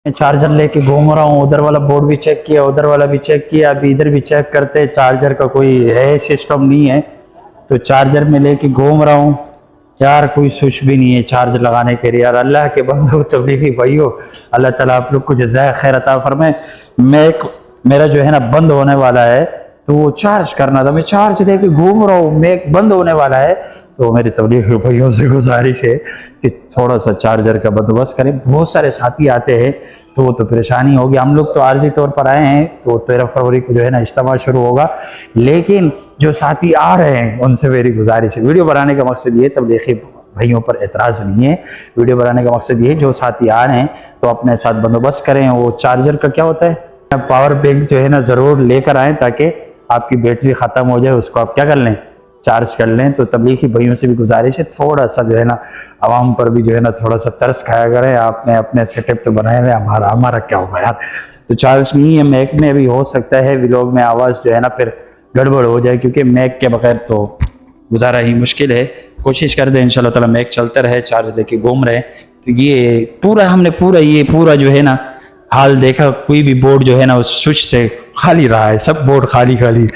मैं चार्जर लेके घूम रहा हूँ, उधर वाला बोर्ड भी चेक किया, उधर वाला भी चेक किया, अभी इधर भी चेक करते, चार्जर का कोई है सिस्टम नहीं है। तो चार्जर में लेके घूम रहा हूँ यार, कोई स्विच भी नहीं है चार्ज लगाने के लिए। यार अल्लाह के बंदो तबलीगी भाइयों, अल्लाह ताला आप लोग को जज़ाए खैर अता फरमाए। मेरा जो है ना बंद होने वाला है, तो वो चार्ज करना था, मैं चार्ज लेके घूम रहा हूँ, मैं बंद होने वाला है। तो मेरी तबलीगी भाइयों से गुजारिश है कि थोड़ा सा चार्जर का बंदोबस्त करें। बहुत सारे साथी आते हैं तो वो तो परेशानी होगी। हम लोग तो आर्जी तौर पर आए हैं, तो 13 फरवरी को जो है ना इज्तिमा शुरू होगा, लेकिन जो साथी आ रहे हैं उनसे मेरी गुजारिश है। वीडियो बनाने का मकसद ये, तबलीगी भाइयों पर एतराज़ नहीं है, वीडियो बनाने का मकसद ये, जो साथी आ रहे हैं तो अपने साथ बंदोबस्त करें। वो चार्जर का क्या होता है, पावर बैंक जो है ना ज़रूर लेकर आएँ, ताकि आपकी बैटरी ख़त्म हो जाए, उसको आप क्या कर लें, चार्ज कर लें। तो तबलीगी भाइयों से भी गुजारिश है, थोड़ा सा जो है ना आवाम पर भी जो है ना थोड़ा सा तरस खाया करें। आपने अपने सेटअप तो बनाए हुए, हमारा क्या होगा यार। तो चार्ज नहीं है मैक में, अभी हो सकता है व्लॉग में आवाज़ जो है ना फिर गड़बड़ हो जाए, क्योंकि मैक के बगैर तो गुजारा ही मुश्किल है। कोशिश कर दें इंशाल्लाह ताला मैक चलता रहे, चार्ज लेके घूम रहे। तो ये हमने पूरा जो है ना हाल देखा, कोई भी बोर्ड जो है ना उस स्विच से खाली रहा है, सब बोर्ड खाली खाली।